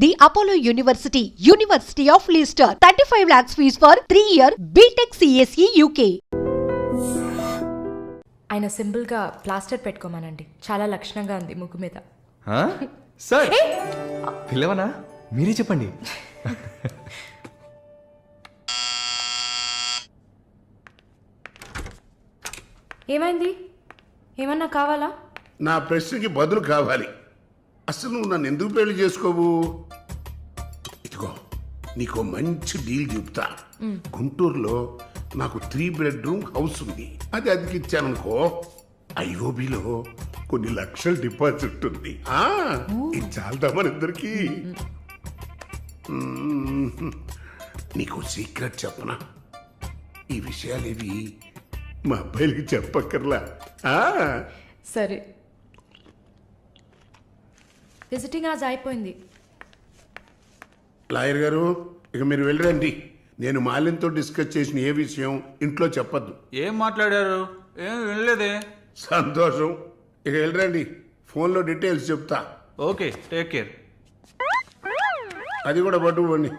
The Apollo University, University of Leicester. 35 lakhs fees for 3-year BTech CSE UK. ఆయన సింపుల్గా plaster పెట్టుకోమానండి, చాలా లక్షణంగా ఉంది ముగ్గు మీద. సార్ పిల్లవనా మీరే చెప్పండి. ఏమైంది? ఏమన్నా కావాలా? నా ప్రశ్నకి బదులు కావాలి. అసలు నువ్వు నన్ను ఎందుకు పెళ్లి చేసుకోవు? ఇదిగో నీకు మంచి డీల్ చెప్తా. గుంటూరులో నాకు 3 బెడ్రూమ్ హౌస్ ఉంది. అది అదికిచ్చాననుకో, ఐఓబిలో కొన్ని లక్షల డిపాజిట్ ఉంది. ఇది చాలదా మన ఇద్దరికి? నీకు సీక్రెట్ చెప్పనా? ఈ విషయాలేవి మా అబ్బాయిలకి చెప్పక్కర్లా. సరే, విజిటింగ్ ఆజ్ అయిపోయింది. లాయర్ గారు, ఇక మీరు వెళ్ళరండి. నేను మాలిన్తో డిస్కస్ చేసిన ఏ విషయం ఇంట్లో చెప్పద్దు. ఏం మాట్లాడారు? ఏం వినలేదే. సంతోషం, ఇక వెళ్ళరండి. ఫోన్లో డీటెయిల్స్ చెప్తా. Okay, take care. అది కూడా పట్టుకోండి.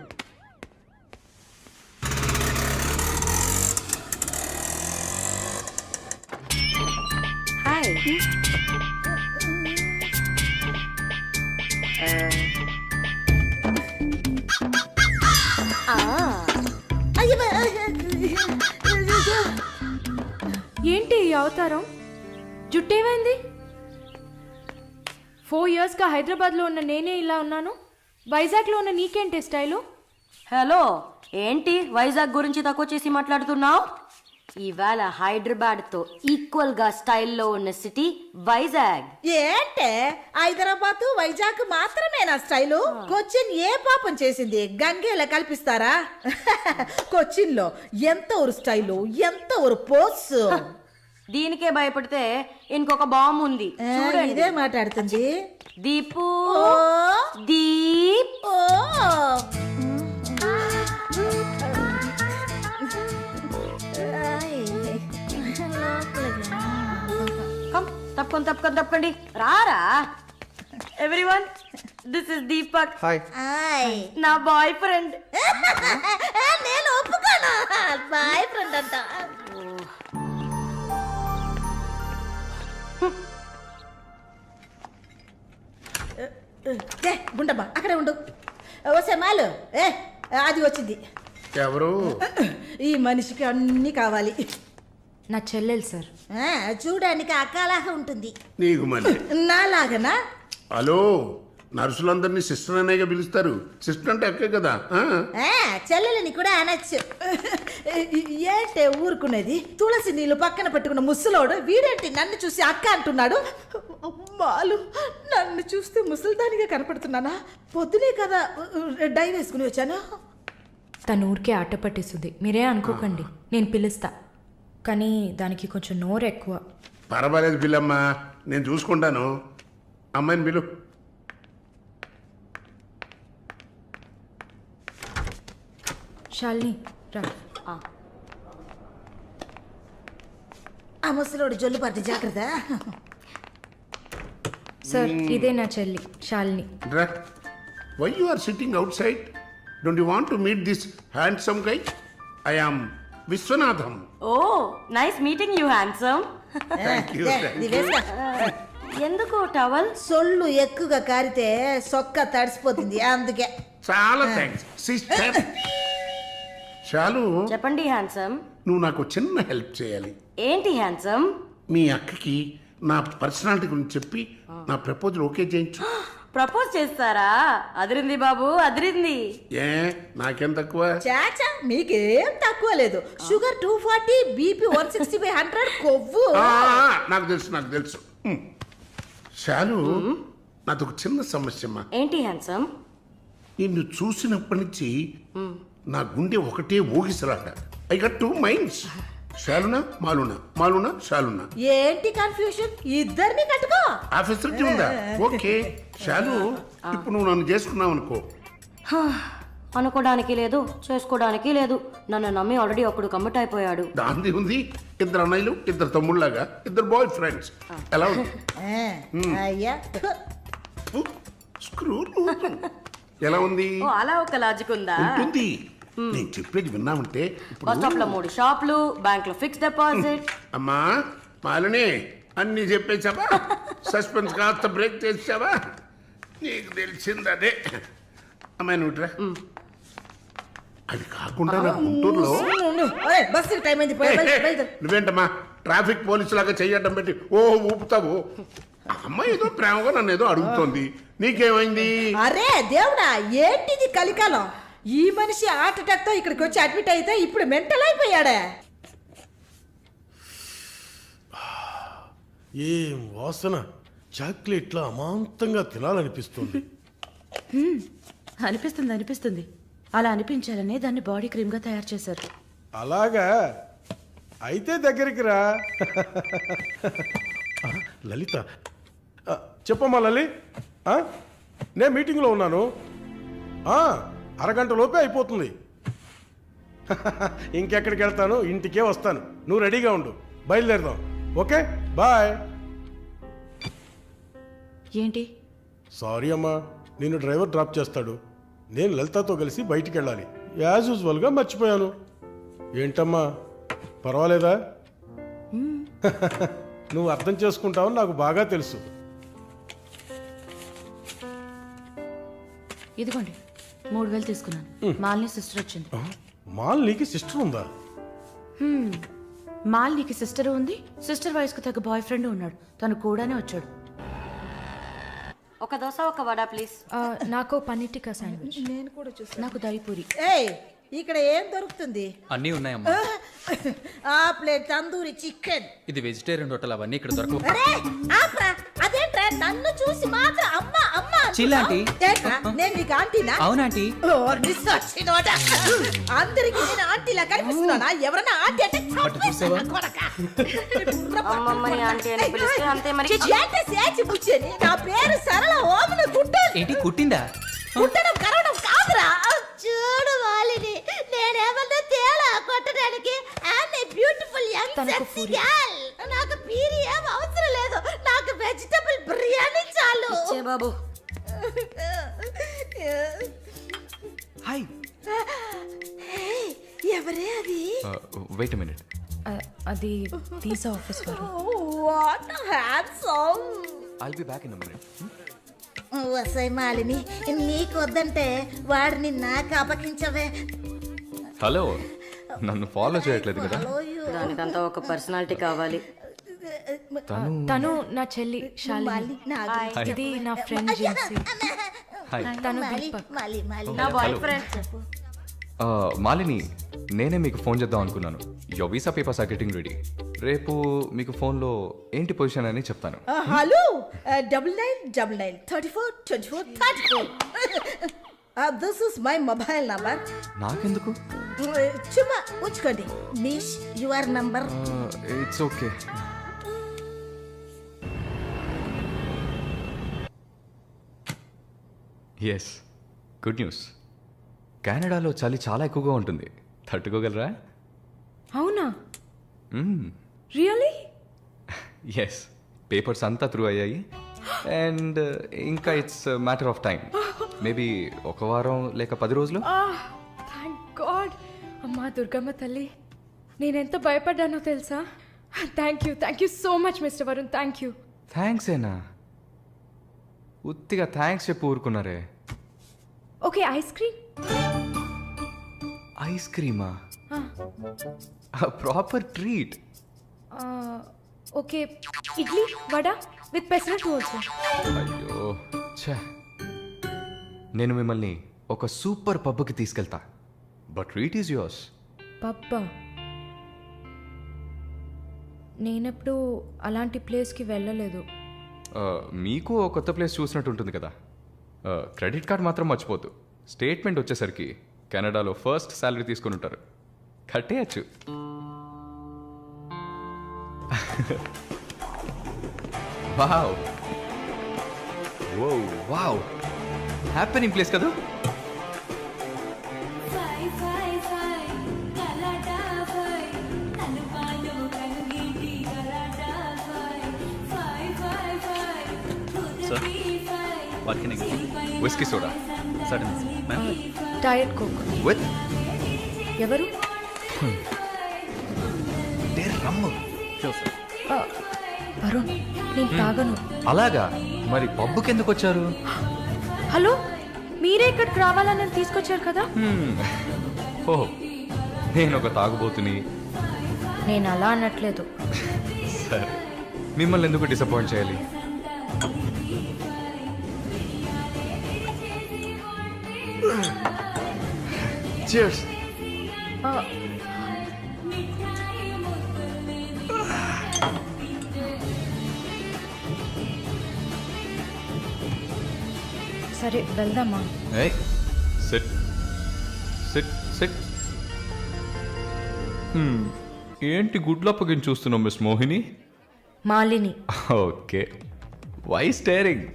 ఏంటి ఈ అవతారం? జుట్టేమైంది? 4 yearsగా హైదరాబాద్లో ఉన్న నేనే ఇలా ఉన్నాను, వైజాగ్లో ఉన్న నీకేంటి స్టైలు? హలో, ఏంటి వైజాగ్ గురించి తక్కువ చేసి మాట్లాడుతున్నావు? ఇవాళ హైదరాబాద్తో ఈక్వల్గా స్టైల్లో ఉన్న సిటీ వైజాగ్. ఏంటే హైదరాబాద్ వైజాగ్ మాత్రమేనా స్టైలు? కొచ్చిన్ ఏ పాపం చేసింది? గంగేలా కల్పిస్తారా? కొచ్చిన్ లో ఎంత ఒక స్టైలు, ఎంత ఒక పోస్. దీనికే భయపడితే ఇంకొక బాంబు ఉంది చూడండి. ఇదే మాట్లాడుతుంది దీపు. దీప్. తప్పకండి రారా. Everyone, this is Deepak. Hi. నా బాయ్ ఫ్రెండ్. నేను ఒప్పుకోను, బాయ్ ఫ్రెండ్ అంట. గుండమ్మా అక్కడే ఉండు. ఓసే మాలు, అది వచ్చింది. ఎవరు? ఈ మనిషికి అన్ని కావాలి. నా చెల్లెలు సార్. చూడడానికి అక్కలాగా ఉంటుంది. నీకు మళ్ళీ నాలాగనా? హలో, నర్సులందరినీ సిస్టర్ అనేగా పిలుస్తారు. సిస్టర్ అంటే అక్కే కదా. చెల్లెలని కూడా అనొచ్చు. ఏంటే ఊరుకునేది? తులసి నీళ్ళు పక్కన పెట్టుకున్న ముసలోడు వీడేంటి నన్ను చూసి అక్క అంటున్నాడు? అమ్మాలు, నన్ను చూస్తే ముసలిదానిగా కనపడుతున్నానా? పొద్దునే కదా డై వేసుకుని వచ్చాను. తను ఊరికే ఆట పట్టేస్తుంది, మీరే అనుకోకండి. నేను పిలుస్తా, కానీ దానికి కొంచెం నోరు ఎక్కువ. పర్వాలేదు పిల్లమ్మా, నేను చూసుకుంటాను. అమ్మాయిని పిలు. శాలిని రా. ఆ ముసలోడు జొల్లు పడితే జాగ్రత్త. సార్, ఇదే నా చెల్లి Shalini. Why you are sitting outside? Don't you want to meet this handsome guy? I am Vishwanatham. Oh, nice meeting you handsome. ఎందుకు టవల్? సొల్లు ఎక్కువగా కారితే సొక్క తడిసిపోతుంది, అందుకే. చాలా థ్యాంక్స్ సిస్టర్. చాలు, చెప్పండి హ్యాండ్సమ్. నువ్వు నాకు చిన్న హెల్ప్ చేయాలి. ఏంటి హ్యాండ్సమ్? మీ అక్కకి నా పర్సనాలిటీ గురించి చెప్పి నా ప్రపోజల్ ఓకే చేయించు. ప్రపోజ్ చేస్తారా? అదిరింది బాబు, అదిరింది. ఏ నాకేం తక్కువ? చాచా, మీకేం తక్కువ లేదు. షుగర్ 240, బీపీ 160/100, కొవ్వు. నాకు తెలుసు. చాలు, నాదొక చిన్న సమస్యమ్మా. ఏంటి హ్యాండ్సమ్? నిన్ను చూసినప్పటి నుంచి నా గుండె ఒకటే ఊగిసలాట. I got 2 minds. శాలునా మాలునా, మాలునా శాలునా. ఏంటి కన్ఫ్యూషన్? ఇద్దరిని కట్టుకో. ఆ ఫెసిలిటీ ఉందా? ఓకే శాలు, ఇప్పుడు నువ్వు నన్ను చేసుకున్నావు అనుకో. అనుకోవడానికి లేదు, చేసుకోవడానికి లేదు. నన్ను నమ్మి ఆల్రెడీ ఒకడు కమిట్ అయిపోయాడు. దాంది ఉంది. 2 అన్నయ్యలు, 2 తమ్ముళ్ళలాగా, 2 బాయ్ ఫ్రెండ్స్. ఎలా ఉంది? అయ్యా స్క్రూ. ఎలా ఉంది? ఓ అలా ఒక లాజిక్ ఉందా? ఉంటుంది. నేను చెప్పేది విన్నామంటే బస్ స్టాప్ లో 3 షాపులు, బ్యాంక్ లో ఫిక్స్ డిపాజిట్. అమ్మా మాలిని అన్ని చెప్పేసావా? సస్పెన్స్ కాస్త బ్రేక్ చేసావా? నీకు తెలిసింది అదే. అమ్మాయి నువ్వుట్రా. అది కాకుండా నా గుంటూరులో బస్సు టైం అయింది. నువ్వేంటమ్మా ట్రాఫిక్ పోలీసు లాగా చెయ్యడం పెట్టి ఊపుతావు? అమ్మాయి ఏదో ప్రేమగా నన్ను ఏదో అడుగుతోంది, నీకేమైంది? అరే దేవుడా, ఏంటిది కలికాలం? ఈ మనిషి హార్ట్ అటాక్ తో ఇక్కడికి వచ్చి అడ్మిట్ అయితే ఇప్పుడు మెంటల్ అయిపోయాడే. ఏం వాసన! చాక్లెట్లా అమాంతంగా తినాలనిపిస్తుంది. అనిపిస్తుంది. అలా అనిపించాలనే దాన్ని బాడీ క్రీమ్ గా తయారు చేశారు. అలాగా అయితే దగ్గరికి రా. లలిత, చెప్పమ్మా లలి. నేను మీటింగ్లో ఉన్నాను. అరగంట లోపే అయిపోతుంది. ఇంకెక్కడికి వెళ్తాను, ఇంటికే వస్తాను. నువ్వు రెడీగా ఉండు, బయలుదేరదాం. Okay bye. ఏంటి? సారీ అమ్మా, నేను డ్రైవర్ డ్రాప్ చేస్తాడు. నేను లలితతో కలిసి బయటికి వెళ్ళాలి. యాజ్ యూజువల్గా మర్చిపోయాను. ఏంటమ్మా పర్వాలేదా? నువ్వు అర్థం చేసుకుంటావని నాకు బాగా తెలుసు. ఇదిగోండి 3000 తీసుకున్నాను. మాలిని సిస్టర్ వచ్చింది. మాలినికి సిస్టర్ ఉందా? మాలినికి సిస్టర్ ఉంది. సిస్టర్ వయసుకు తగ్గ బాయ్ ఫ్రెండ్ ఉన్నాడు. తను కూడానే వచ్చాడు. ఒక దోశ ఒక వడ ప్లీజ్. నాకు పన్నీర్ టిక్కా శాండ్విచ్. నేను కూడా చూసాను. నాకు దహిపూరి. ఏయ్, ఇక్కడ ఏం దొరుకుతుంది? అన్నీ ఉన్నాయమ్మా. ఆ ప్లేట్ తందూరి చికెన్. ఇది వెజిటేరియన్ హోటల్, అవన్నీ ఇక్కడ దొరకవు. అరే ఆప్రా, అదేంట్రా నన్ను చూసి మాత్రం అమ్మ అమ్మ చిల్ ఆంటీ. ఏంట్రా, నేను నీకు ఆంటీనా? అవునాంటీ. అందరికి నేను ఆంటీలా కనిపిస్తున్నానా? ఎవరన్నా ఆంటీ అంటే చూసావా? అమ్మమ్మని ఆంటీ అని పిలిస్తే అంతే మరి. నా పేరు సరళ ఓమన కుట్టు. ఏంటి కుట్టిందా? కుట్టడం కరవడం కాదురా. చూడు వాలిని, నేనేమన్నా తేడా కొట్టడానికి. I'm a beautiful young sexy girl. నాకు పీరి ఏం అవసరం లేదు. నాకు వెజిటబుల్ బిర్యానీ చాలు. చే బాబు. హాయ్. ఎవరే అది? Wait minute. అది వీసా ఆఫీస్ వారు. What handsome. I'll be back in a minute. వసై మాలిని, నీకు వద్దంటే వాడిని నాకు అపకించవే. హలో, నన్ను ఫాలో చేయట్లేదు కదా? దానికంతా ఒక పర్సనాలిటీ కావాలి. తను నా చెల్లి శాలిని. ఇది నా ఫ్రెండ్ జిన్సీ. హాయ్. తను దీపక్. నా బాయ్ ఫ్రెండ్. మాలిని, నేనే మీకు ఫోన్ చేద్దాం అనుకున్నాను. Your visa papers are getting ready. రేపు మీకు ఫోన్లో ఏంటి పొజిషన్ అని చెప్తాను. Hello, 9999 34 24 34. This is my mobile number. నాకెందుకు? చుమ్మా ఉంచుకోండి. Miss your number. It's okay. Yes, good news. కెనడాలో చలి చాలా ఎక్కువగా ఉంటుంది. తట్టుకోగలరా? అవునా? రియలీ? ఎస్, పేపర్స్ అంతా త్రూ అయ్యాయి. అండ్ ఇంకా it's matter of time. Maybe 1 వారం లేక 10 రోజులు. Thank god. అమ్మా దుర్గమ్మ తల్లి, నేనెంత భయపడ్డానో తెలుసా? Thank you so much mister Varun. Thank you. Thanks ఏనా? ఉత్తిగా థ్యాంక్స్ చెప్పి ఊరుకున్నారే. Okay, ice cream. ఐస్ క్రీమా? Proper treat. Okay, idli vada with pesarattu also. అయ్యో ఛే, నేను మిమ్మల్ని ఒక సూపర్ పబ్కి తీసుకెళ్తా. But treat is yours. Pabba? నేనెప్పుడు అలాంటి ప్లేస్కి వెళ్ళలేదు. మీకు ఒక కొత్త ప్లేస్ చూసినట్టు ఉంటుంది కదా. క్రెడిట్ కార్డ్ మాత్రం మర్చిపోద్దు. స్టేట్మెంట్ వచ్చేసరికి కెనడాలో ఫస్ట్ శాలరీ తీసుకుని ఉంటారు. కట్టేయచ్చు. Wow, oh wow, happening place కదా. Whisky soda. Sudden ma'am diet coke. With ఎవరు? రమ్ము. Sure sir. ఆ, వరుణ్, నేను తాగను. అలాగా? మరి పబ్బుకి ఎందుకు వచ్చారు? హలో, మీరే ఇక్కడికి రావాలని నన్ను తీసుకొచ్చారు కదా. ఓహ్, నేను ఒక తాగుబోతుని. నేను అలా అనట్లేదు. సరే, మిమ్మల్ని ఎందుకు డిసప్పాయింట్ చేయాలి? Cheers. ఆ, సరే వెళ్దామా? Hey, sit. Sit, sit. ఏంటి గుడ్లప్పగిని చూస్తున్నావు miss Mohini? Malini. Okay, why staring?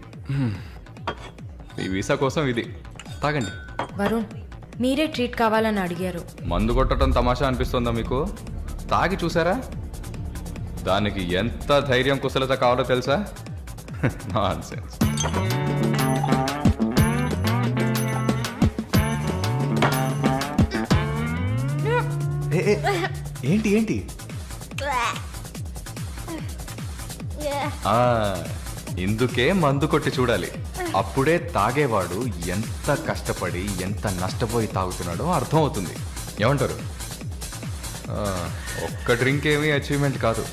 మీ వీసా కోసం ఇది తాగండి. వరుణ్, మీరే ట్రీట్ కావాలని అడిగారు. మందు కొట్టడం తమాషా అనిపిస్తుందా మీకు? తాగి చూసారా? దానికి ఎంత ధైర్యం కుశలత కావాలో తెలుసా? నాన్సెన్స్. ఏంటి ఏంటి? ఇందుకే మందు కొట్టి చూడాలి. అప్పుడే తాగేవాడు ఎంత కష్టపడి ఎంత నష్టపోయి తాగుతున్నాడో అర్థం అవుతుంది. ఏమంటారు? ఒక్క డ్రింక్ ఏమీ అచీవ్మెంట్ కాదు.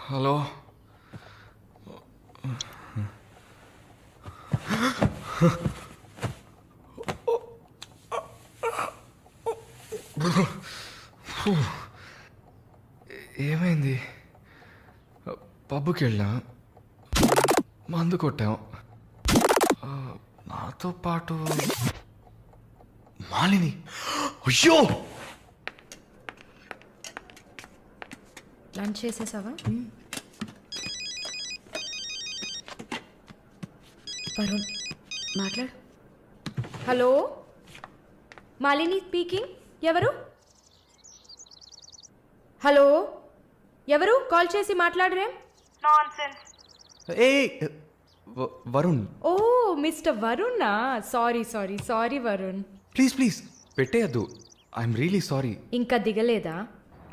హలో, ఏమైంది? పబ్బుకి వెళ్ళాం, మందు కొట్టాం. నాతో పాటు మాలిని. అయ్యో, లంచ్ చేసేసావా? వరుణ్, మాట్లాడు. Hello, Malini speaking. ఎవరు? హలో, ఎవరు? కాల్ చేసి మాట్లాడరేం? ఏ వరుణ్, ఓ మిస్టర్ వరుణా? Sorry sorry sorry Varun. Please please పెట్టేయద్దు. I'm really sorry. ఇంకా దిగలేదా?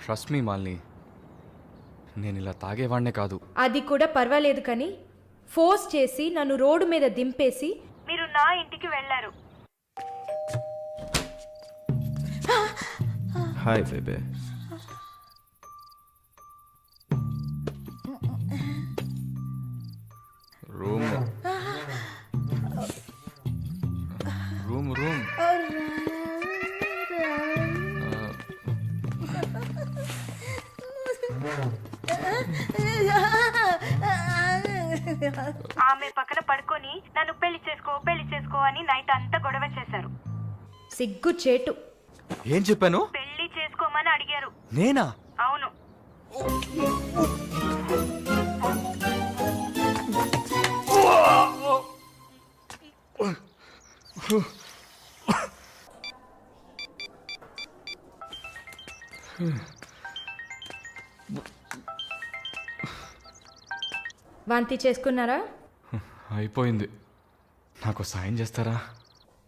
ట్రస్ట్ మీ మాలిని, నేను ఇలా తాగేవాడినే కాదు. అది కూడా పర్వాలేదు, కానీ ఫోర్స్ చేసి నన్ను రోడ్డు మీద దింపేసి మీరు నా ఇంటికి వెళ్ళారు. హాయ్ బేబే. రూమ్ రూమ్ రూమ్ ఆమె పక్కన పడుకొని నన్ను పెళ్లి చేసుకో అని నైట్ అంతా గొడవ చేశారు. సిగ్గు చేటు. ఏం చెప్పాను? పెళ్లి చేసుకోమని అడిగారు. నేనా? అవును. వాంతి చేసుకున్నారా? అయిపోయింది. నాకు సాయం చేస్తారా?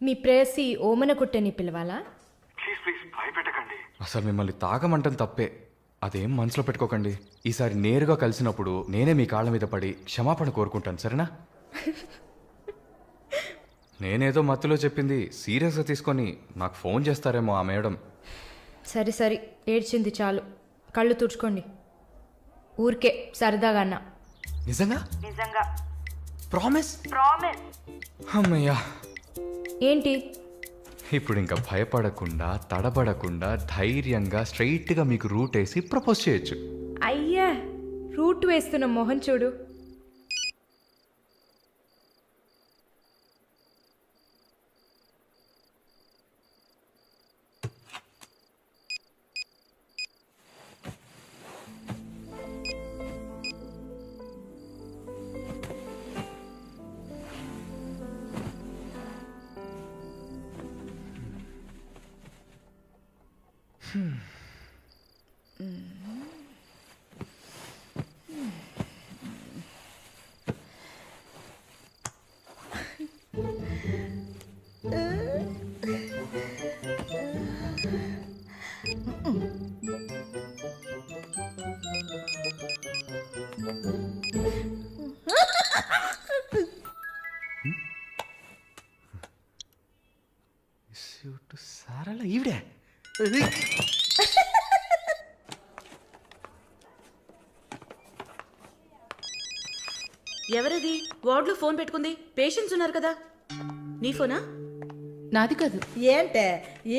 మీ ప్రేయసి ఓమన కుట్టని పిలవాలా? అసలు మిమ్మల్ని తాగమంటం తప్పే, అదేం మనసులో పెట్టుకోకండి. ఈసారి నేరుగా కలిసినప్పుడు నేనే మీ కాళ్ళ మీద పడి క్షమాపణ కోరుకుంటాను, సరేనా? నేనేదో మత్తులో చెప్పింది సీరియస్గా తీసుకొని నాకు ఫోన్ చేస్తారేమో ఆ మేడం. సరే సరే, ఏడ్చింది చాలు, కళ్ళు తుడుచుకోండి. ఊరికే సరదాగా అన్నా. నిజంగా? నిజంగా. ప్రామిస్? ప్రామిస్. అమ్మయ్యా. ఏంటి? ఇప్పుడు ఇంకా భయపడకుండా తడబడకుండా ధైర్యంగా స్ట్రైట్గా మీకు రూట్ వేసి ప్రపోజ్ చేయొచ్చు. అయ్యా, రూట్ వేస్తున్న మొహం చూడు. సరళ ఈవిడే. ఎవరది వార్డులో ఫోన్ పెట్టుకుంది? పేషెంట్స్ ఉన్నారు కదా. నీ ఫోనా? నాది కాదు. ఏంటే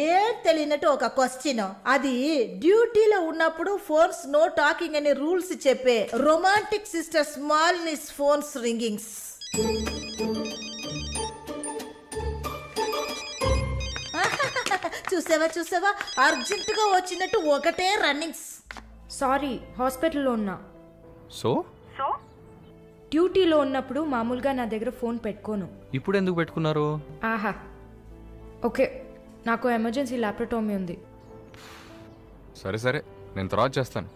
ఏం తెలియనట్టు ఒక క్వశ్చన్. అది డ్యూటీలో ఉన్నప్పుడు ఫోన్స్ నో టాకింగ్ అనే రూల్స్ చెప్పే romantic sister smallness phones ringings. చూసావా అర్జెంటుగా వచ్చినట్టు ఒకటే రన్నింగ్స్. సారీ, హాస్పిటల్లో ఉన్నా. సో డ్యూటీలో ఉన్నప్పుడు మామూలుగా నా దగ్గర ఫోన్ పెట్టుకోను. ఇప్పుడు ఎందుకు పెట్టుకున్నారు? ఆహా, ఓకే, నాకు ఎమర్జెన్సీ ల్యాప్రటోమీ ఉంది. సరే సరే, నేను తర్వాత చేస్తాను.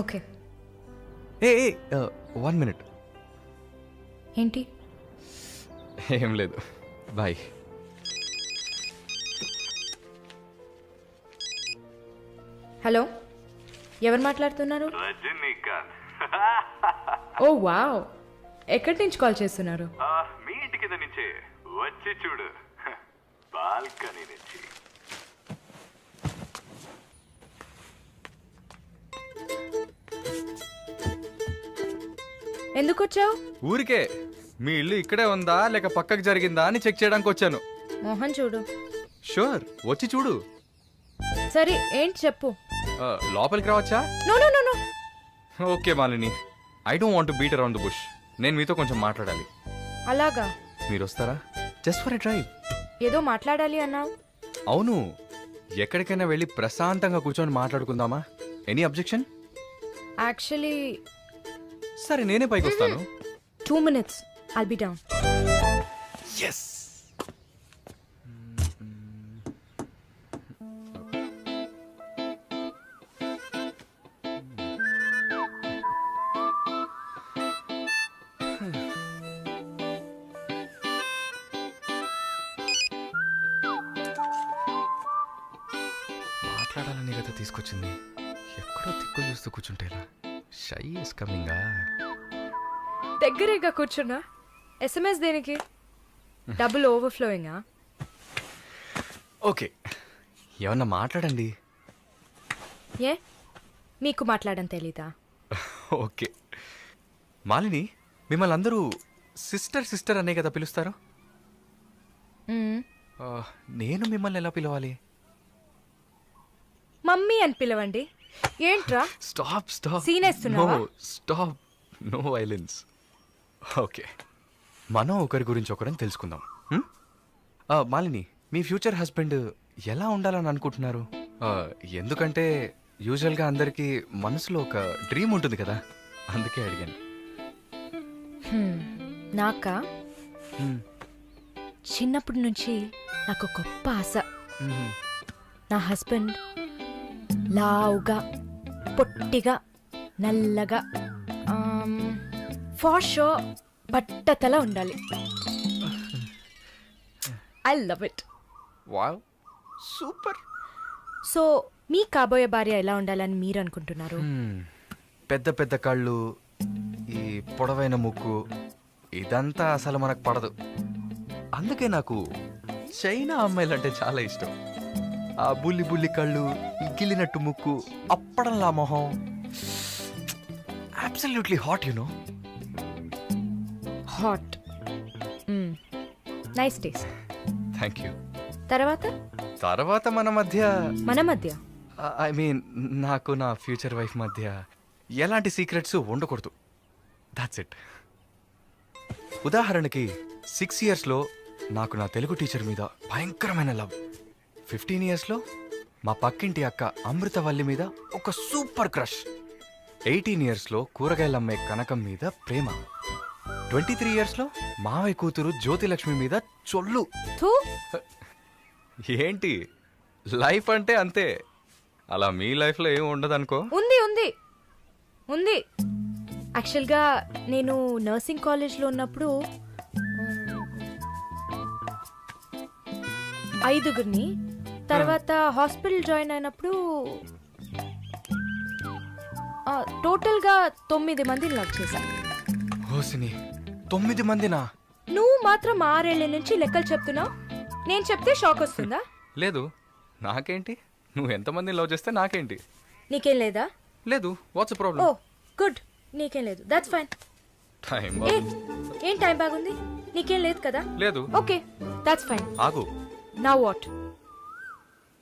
ఓకే. ఏ 1 minute. ఏంటి? ఏం లేదు, బాయ్. హలో, ఎవరు మాట్లాడుతున్నారు? ఓ వావ్, ఎక్కడి నుంచి కాల్ చేస్తున్నారు? మీ ఇంటి కింద నుంచే, వచ్చి చూడు, బాల్కనీ నుంచి. ఎందుకు వచ్చావు? ఊరికే. మీ ఇల్లు ఇక్కడే ఉందా లేక పక్కకు జరిగిందా అని చెక్ చేయడానికి వచ్చాను. మోహన్ చూడు. షూర్, వచ్చి చూడు. సరే, ఏంటి చెప్పు. లోపలికి రావచ్చా? No no no no. Okay Malini, I don't want to beat around the bush. నేను మీతో కొంచెం మాట్లాడాలి. అలాగా? మీరు వస్తారా? Just for a drive. ఏదో మాట్లాడాలి అన్నావు. అవును, ఎక్కడికైనా వెళ్ళి ప్రశాంతంగా కూర్చొని మాట్లాడుకుందామా? Any objection? యాక్చువల్లీ సరే, నేనే పైకి వస్తాను. 2 minutes, I'll be down. Yes. మాట్లాడాలని కదా తీసుకొచ్చింది. ఎక్కడో తిక్కులు చూస్తూ కూర్చుంటేలా. Shy is కమింగా. దగ్గరేగా కూర్చున్నా. SMS దేనికి? డబుల్ ఓవర్ఫ్లోయింగా? ఓకే, ఏమన్నా మాట్లాడండి. ఏ, మీకు మాట్లాడడం తెలీదా? ఓకే మాలిని, మిమ్మల్ని అందరూ సిస్టర్ సిస్టర్ అనే కదా పిలుస్తారు? నేను మిమ్మల్ని ఎలా పిలవాలి? మమ్మీ అని పిలవండి. ఏంట్రా? Stop stop. Scene వేస్తున్నావా? Stop, no violence. ఓకే, మనం ఒకరి గురించి ఒకరని తెలుసుకుందాం. మాలిని, మీ ఫ్యూచర్ హస్బెండ్ ఎలా ఉండాలని అనుకుంటున్నారు? ఎందుకంటే యూజువల్గా అందరికీ మనసులో ఒక డ్రీమ్ ఉంటుంది కదా, అందుకే అడిగాను. నాకా? చిన్నప్పటి నుంచి నాకు గొప్ప ఆశ. నా హస్బెండ్ లావుగా, పొట్టిగా, నల్లగా, ఫార్ షో బట్టతల ఉండాలి. I love it. Wow, super. So మీ కాబోయే భార్య ఎలా ఉండాలని మీరు అనుకుంటున్నారు? పెద్ద పెద్ద కళ్ళు, ఈ పొడవైన ముక్కు, ఇదంతా అసలు మనకు పడదు. అందుకే నాకు చైనా అమ్మాయిలంటే చాలా ఇష్టం. ఆ బుల్లి బుల్లి కళ్ళు, ఈ గిల్లినట్టు ముక్కు, అప్పడంలా మొహం, absolutely hot no. Hot. Nice taste. Thank you. తర్వాత మన మధ్య మన ఐ మీన్ నాకు నా ఫ్యూచర్ వైఫ్ మధ్య ఎలాంటి సీక్రెట్స్ ఉండకూడదు. That's it. ఉదాహరణకి 6 yearsలో నాకు నా తెలుగు టీచర్ మీద భయంకరమైన లవ్. 15 yearsలో మా పక్కింటి అక్క అమృతవల్లి మీద ఒక సూపర్ క్రష్. 18 yearsలో కూరగాయలమ్మే కనకం మీద ప్రేమ. 23 yearsలో మావయ్య కూతురు జ్యోతిలక్ష్మి మీద చొల్లు. థూ. ఏంటి, లైఫ్ అంటే అంతే. అలా మీ లైఫ్లో ఏం ఉండదు అనుకో. ఉంది ఉంది ఉంది. యాక్చువల్గా నేను నర్సింగ్ కాలేజ్లో ఉన్నప్పుడు 5గురిని, తర్వాత హాస్పిటల్ జాయిన్ అయినప్పుడు టోటల్గా 9 మందిని లవ్ చేశాను. హోసిని, 9 మందినా? నువ్వు మాత్రం 6 ఏళ్ల నుంచి లెక్కలు చెప్తున్నావు. నేను చెప్తే షాక్ వస్తుందా? లేదు, నాకేంటి, నువ్వు ఎంతమందిని లవ్ చేస్తే నాకేంటి. నీకేం లేదా? లేదు. వాట్స్ ఓ ప్రాబ్లం? గుడ్, నీకేం లేదు. That's fine. టైం ఏం టైం బాగుంది? నీకేం లేదు కదా? లేదు. Okay, that's fine. ఆగు. Now what?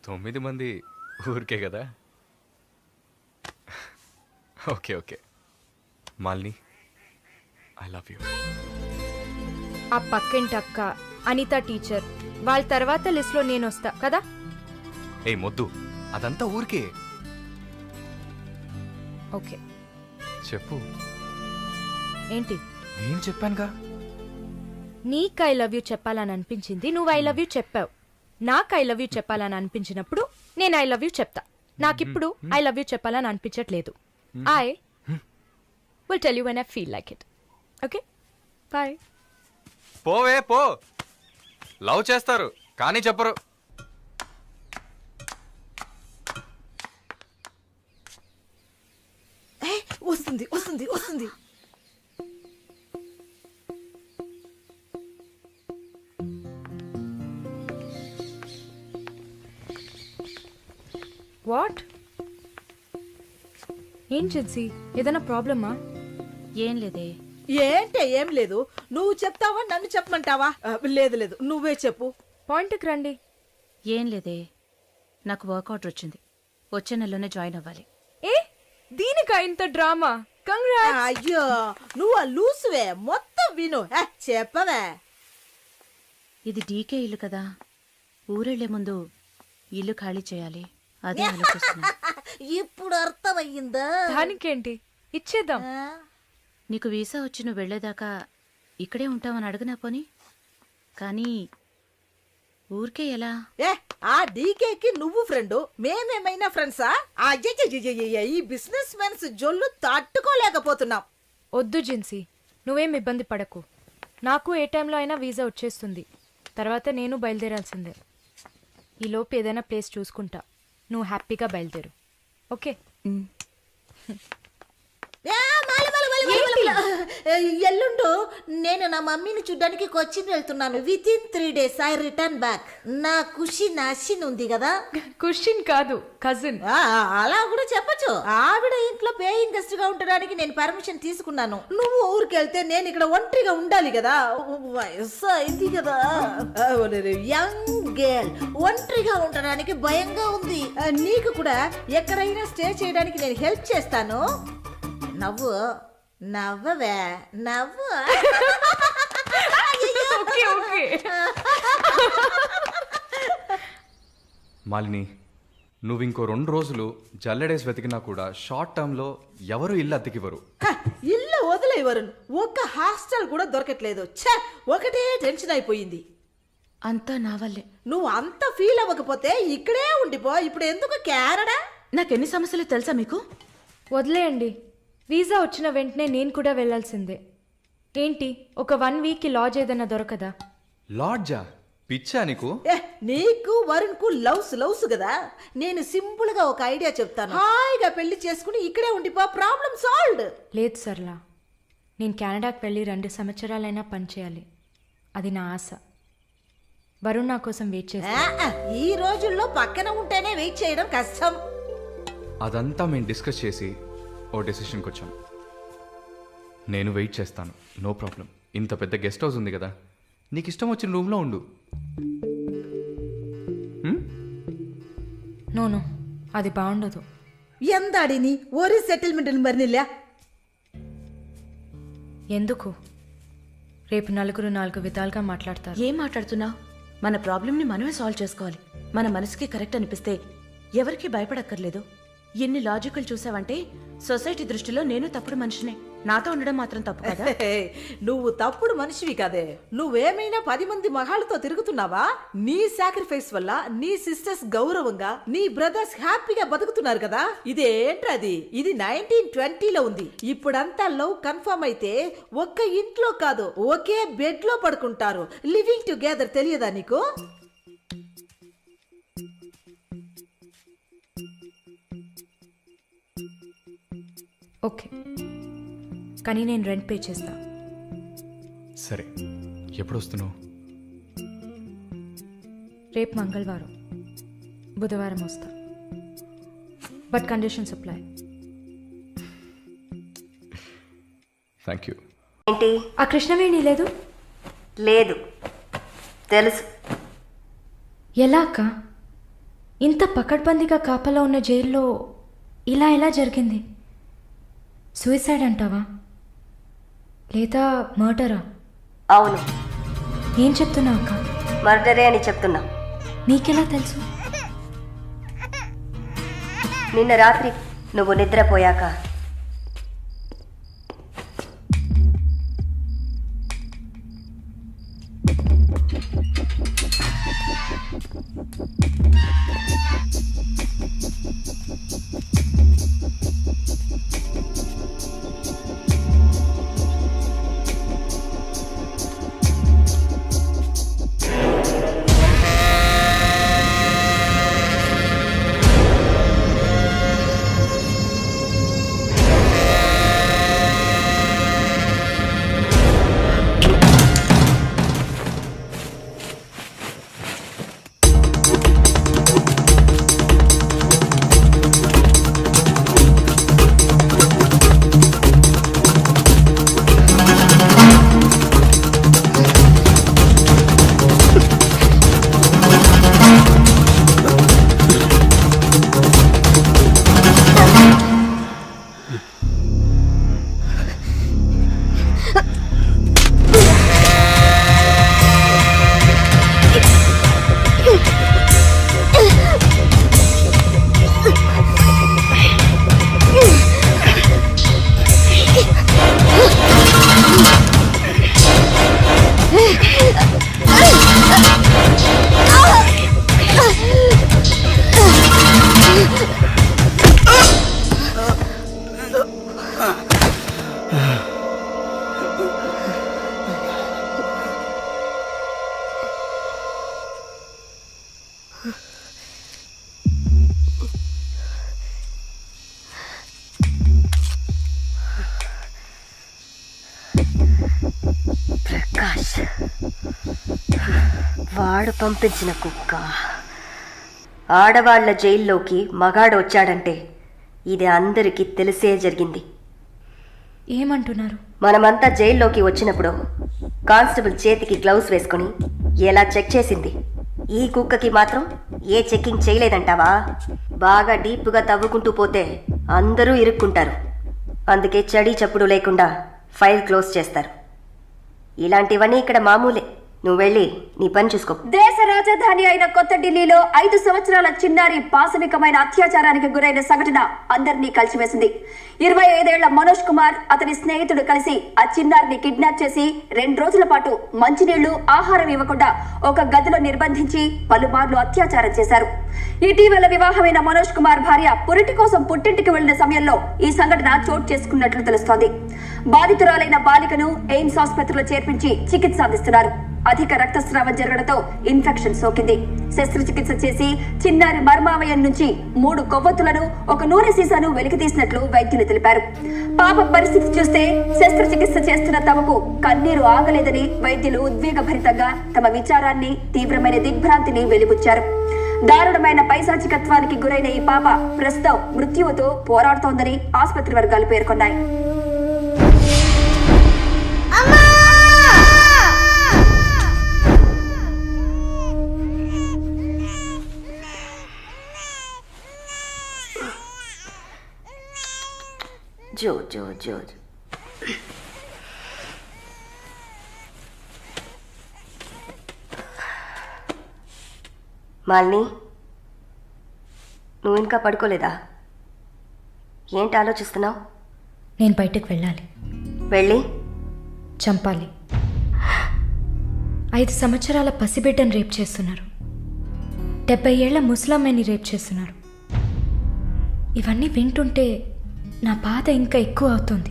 9 మంది ఊరికే కదా. Okay okay Malini, I love you. ఆ పక్కింటి అక్క, అనిత టీచర్, వాళ్ళ తర్వాత లిస్ట్లో నేను వస్తా కదా. ఏ మొద్దు, అదంతా ఊరికే. ఓకే చెప్పు. ఏంటి? నేను చెప్పానుగా. నీకు ఐ లవ్ యూ చెప్పాలని అనిపించింది, నువ్వు ఐ లవ్ యూ చెప్పావు. నాకు ఐ లవ్ యూ చెప్పాలని అనిపించినప్పుడు నేను ఐ లవ్ యూ చెప్తా. నాకిప్పుడు ఐ లవ్ యూ చెప్పాలని అనిపించట్లేదు. I will tell you when I feel like it. Okay bye. పోవే పో. లవ్ చేస్తారు కానీ చెప్పరు. వస్తుంది వస్తుంది వస్తుంది. వాట్? ఏం జిన్సీ, ఏదైనా ప్రాబ్లమా? ఏం లేదే. ఏంటే ఏం లేదు. నువ్వు చెప్తావా నన్ను చెప్పమంటావా? లేదు లేదు, నువ్వే చెప్పు. పాయింట్కి రండి. ఏం లేదే, నాకు వర్క్ ఆర్డర్ వచ్చింది. వచ్చే నెలలోనే జాయిన్ అవ్వాలి. ఏ దీనికా ఇంత డ్రామా? కంగ్రాట్స్. అయ్యో, నువ్వు ఆ లూసువే, మొత్తం విను. చెప్పవే. ఇది డీకే ఇల్లు కదా, ఊరెళ్లే ముందు ఇల్లు ఖాళీ చేయాలి. అదే ఆలోచిస్తున్నా. ఇప్పుడు అర్థమయ్యిందా? దానికేంటి, ఇచ్చేద్దాం. నీకు వీసా వచ్చి నువ్వు వెళ్లేదాకా ఇక్కడే ఉంటావని అడగనా పోని. కానీ ఊరికే ఎలా? ఆ డీకేకి నువ్వు ఫ్రెండ్, మేమేమైనా ఫ్రెండ్సా? ఈ బిజినెస్ మెన్స్ జొల్లు తట్టుకోలేకపోతున్నాం. వద్దు జిన్సీ, నువ్వేం ఇబ్బంది పడకు. నాకు ఏ టైంలో అయినా వీసా వచ్చేస్తుంది. తర్వాత నేను బయలుదేరాల్సిందే. ఈలోపు ఏదైనా ప్లేస్ చూసుకుంటా. నువ్వు హ్యాపీగా బయలుదేరు. ఓకే? ఎల్లుండు నేను నా మమ్మీని చూడ్డానికి కొచ్చిన్ వెళ్తున్నాను. With in 3 days I return back. నా ఖుషి నాశిన్ ఉంది కదా. క్వశ్చన్ కాదు, కజిన్. అలా కూడా చెప్పచ్చు. ఆవిడ ఇంట్లో పేయింగ్ గెస్ట్ గా ఉండడానికి నేను పర్మిషన్ తీసుకున్నాను. నువ్వు ఊరికి వెళ్తే నేను ఇక్కడ ఒంటరిగా ఉండాలి కదా. వయసు అయింది కదా. యంగ్ గర్ల్, ఒంటరిగా ఉండడానికి భయంగా ఉంది. నీకు కూడా ఎక్కడైనా స్టే చేయడానికి నేను హెల్ప్ చేస్తాను. నవ్వు నవ్వవే, నవ్వు. Okay okay. మాలిని, నువ్వు ఇంకో 2 రోజులు జల్లెడేసి వెతికినా కూడా షార్ట్ టర్మ్లో ఎవరు ఇల్లు అద్దెకివ్వరు. ఇల్లు వదిలేవరు. ఒక్క హాస్టల్ కూడా దొరకట్లేదు. ఒకటే టెన్షన్ అయిపోయింది. అంతా నా వల్లే. నువ్వు అంత ఫీల్ అవ్వకపోతే ఇక్కడే ఉండిపో. ఇప్పుడు ఎందుకు కెనడా? నాకెన్ని సమస్యలు తెలుసా మీకు? వదిలేయండి. వీసా వచ్చిన వెంటనే నేను కూడా వెళ్ళాల్సిందే. ఏంటి, ఒక 1 weekకి లాడ్జ్ ఏదైనా దొరకదా? లాడ్జా? పిచ్చా నీకు? నీకు వరుణ్కు లవ్స్ కదా. నేను సింపుల్ గా ఒక ఐడియా చెప్తాను. హాయిగా పెళ్లి చేసుకుని ఇక్కడే ఉండిపో, ప్రాబ్లం సాల్వ్డ్. లేదు సరళ, నేను కెనడాకి వెళ్ళి 2 సంవత్సరాలైనా పనిచేయాలి. అది నా ఆశ. వరుణ్ నా కోసం వెయిట్ చేస్తా. ఈ రోజుల్లో పక్కన ఉంటేనే వెయిట్ చేయడం కష్టం. అదంతా మేము డిస్కస్ చేసి ఓ డెసిషన్కి వచ్చాం. నేను వెయిట్ చేస్తాను, నో ప్రాబ్లం. ఇంత పెద్ద గెస్ట్ హౌస్ ఉంది కదా, నీకు ఇష్టం వచ్చిన రూమ్లో ఉండు. నో అది బాగుండదు. ఎందాడిని ఓరి సెటిల్మెంట్ మరినిల్ల. ఎందుకు? రేపు నలుగురు 4 విధాలుగా మాట్లాడతారు. ఏం మాట్లాడుతున్నావు? మన ప్రాబ్లంని మనమే సాల్వ్ చేసుకోవాలి. మన మనసుకి కరెక్ట్ అనిపిస్తే ఎవరికి భయపడక్కర్లేదు. ఎన్ని లాజికల్ చూసావంటే సొసైటీ దృష్టిలో నేను తప్పుడు మనిషినే. నాతో ఉండడం మాత్రం తప్పు కదా? నువ్వు తప్పుడు మనిషివి కదే. నువ్వేమైనా 10 మంది మగాళ్ళతో తిరుగుతున్నావా? నీ సాక్రిఫైస్ వల్ల నీ సిస్టర్స్ గౌరవంగా, నీ బ్రదర్స్ హ్యాపీగా బతుకుతున్నారు కదా. ఇదేంట్రది? ఇది 1920లో ఉంది. ఇప్పుడంతా లవ్ కన్ఫర్మ్ అయితే ఒక్క ఇంట్లో కాదు, ఒకే బెడ్ లో పడుకుంటారు. లివింగ్ టుగెదర్ తెలియదా నీకు? ఓకే, కానీ నేను రెంట్ పే చేస్తా. సరే, ఎప్పుడు వస్తున్నావు? రేపు మంగళవారం, బుధవారం వస్తా. But conditions apply. Thank you. ఏంటి? ఆ కృష్ణవేణి లేదు? లేదు, తెలుసు. ఎలా అక్క? ఇంత పకడ్బందీగా కాపలా ఉన్న జైల్లో ఇలా ఎలా జరిగింది? సూసైడ్ అంటావా లేదా మర్డరా? అవును. ఏం చెప్తున్నావు అక్క? మర్డరే అని చెప్తున్నా. నీకెలా తెలుసు? నిన్న రాత్రి నువ్వు నిద్రపోయాక ప్రకాష్ వాడు పంపించిన కుక్క. ఆడవాళ్ల జైల్లోకి మగాడు వచ్చాడంటే ఇది అందరికీ తెలిసే జరిగింది. ఏమంటున్నారు? మనమంతా జైల్లోకి వచ్చినప్పుడు కానిస్టేబుల్ చేతికి గ్లౌస్ వేసుకుని ఎలా చెక్ చేసింది, ఈ కుక్కకి మాత్రం ఏ చెక్కింగ్ చేయలేదంటావా? బాగా డీప్గా తవ్వుకుంటూ పోతే అందరూ ఇరుక్కుంటారు. అందుకే చడి చప్పుడు లేకుండా ఫైల్ క్లోజ్ చేస్తారు. ఇలాంటివన్నీ ఇక్కడ మామూలే. నువ్వు వెళ్ళి నీ పని చూసుకో. దేశ రాజధాని అయిన కొత్త ఢిల్లీలో 5 సంవత్సరాల చిన్నారి పాశవికమైన అత్యాచారానికి గురైన సంఘటన అందరినీ కలిసివేసింది. 25 ఏళ్ల మనోజ్ కుమార్ అతని స్నేహితుడు కలిసి ఆ చిన్నారిని కిడ్నాప్ చేసి 2 రోజుల పాటు మంచినీళ్లు, ఆహారం ఇవ్వకుండా ఒక గదిలో నిర్బంధించి పలుమార్లు అత్యాచారం చేశారు. ఇటీవల వివాహమైన మనోజ్ కుమార్ భార్య పురిటి కోసం పుట్టింటికి వెళ్లిన సమయంలో ఈ సంఘటన చోటు చేసుకున్నట్లు తెలుస్తోంది. బాధితురాలైన బాలికను ఎయిమ్స్ ఆసుపత్రిలో చేర్పించి చికిత్స అందిస్తున్నారు. అధిక రక్తస్రావం జరగడంతో ఇన్ఫెక్షన్ సోకింది. శస్త్రచికిత్స చేసి చిన్నారి మర్మావయం నుంచి 3 కొవ్వొత్తులను, ఒక నూనె సీసాను వెలికి తీసినట్లు వైద్యులు తెలిపారు. పాప పరిస్థితి చూస్తే శస్త్రచికిత్స చేస్తున్న తమకు కన్నీరు ఆగలేదని వైద్యులు ఉద్వేగభరితంగా తమ విచారాన్ని, తీవ్రమైన దిగ్భ్రాంతిని వెలిబుచ్చారు. దారుణమైన పైశాచికత్వానికి గురైన ఈ పాప ప్రస్తుతం మృత్యువుతో పోరాడుతోందని ఆసుపత్రి వర్గాలు పేర్కొన్నాయి. జో జో జో మాలిని, నువ్వు ఇంకా పడుకోలేదా? ఏంటి ఆలోచిస్తున్నావు? నేను బయటకు వెళ్ళాలి. వెళ్ళి చంపాలి. 5 సంవత్సరాల పసిబిడ్డను రేప్ చేస్తున్నారు. 70 ఏళ్ల ముసలమ్మని రేప్ చేస్తున్నారు. ఇవన్నీ వింటుంటే నా బాధ ఇంకా ఎక్కువ అవుతుంది.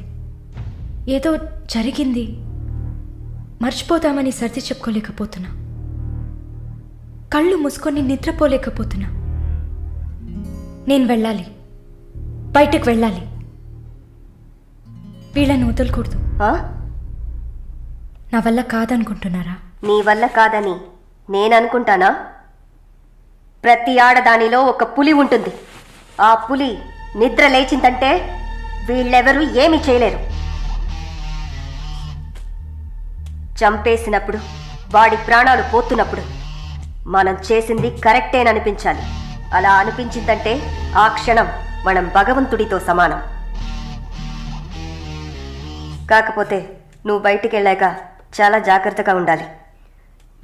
ఏదో జరిగింది, మర్చిపోతామని సర్ది చెప్పుకోలేకపోతున్నా. కళ్ళు మూసుకొని నిద్రపోలేకపోతున్నా. నేను వెళ్ళాలి, బయటకు వెళ్ళాలి. వీళ్ళని వదలకూడదు. నా వల్ల కాదనుకుంటున్నారా? నీ వల్ల కాదని నేననుకుంటానా? ప్రతి ఆడదానిలో ఒక పులి ఉంటుంది. ఆ పులి నిద్ర లేచిందంటే వీళ్ళెవరూ ఏమీ చేయలేరు. చంపేసినప్పుడు, వాడి ప్రాణాలు పోతున్నప్పుడు మనం చేసింది కరెక్టేననిపించాలి. అలా అనిపించిందంటే ఆ క్షణం మనం భగవంతుడితో సమానం. కాకపోతే నువ్వు బయటికి వెళ్ళాక చాలా జాగ్రత్తగా ఉండాలి.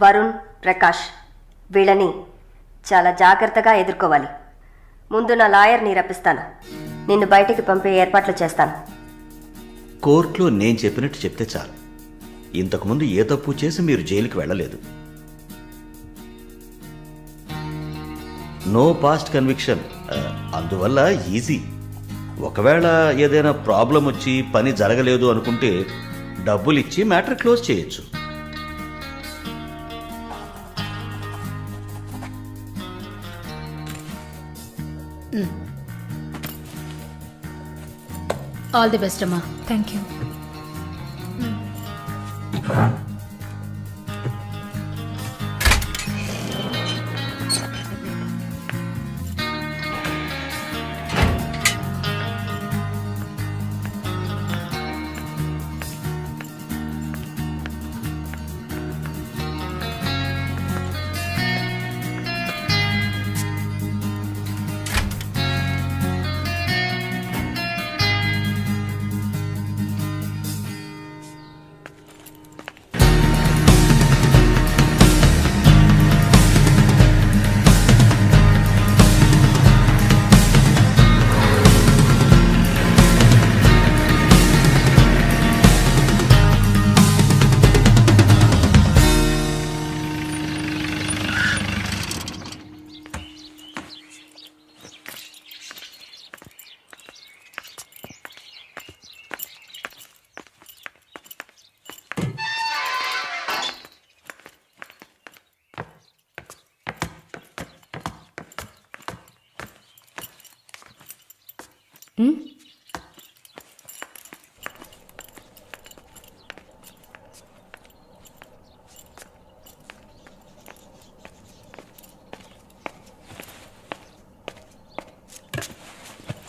వరుణ్, ప్రకాష్ వీళ్ళని చాలా జాగ్రత్తగా ఎదుర్కోవాలి. ముందు నా లాయర్ని రప్పిస్తాను. నిన్ను బయటికి పంపే ఏర్పాట్లు చేస్తాను. కోర్టులో నేను చెప్పినట్టు చెప్తే చాలు. ఇంతకుముందు ఏ తప్పు చేసి మీరు జైలుకి వెళ్ళలేదు. నో పాస్ట్ కన్విక్షన్, అందువల్ల ఈజీ. ఒకవేళ ఏదైనా ప్రాబ్లం వచ్చి పని జరగలేదు అనుకుంటే డబ్బులు ఇచ్చి మ్యాటర్ క్లోజ్ చేయొచ్చు. ఆల్ ది బెస్ట్ అమ్మా. Thank you.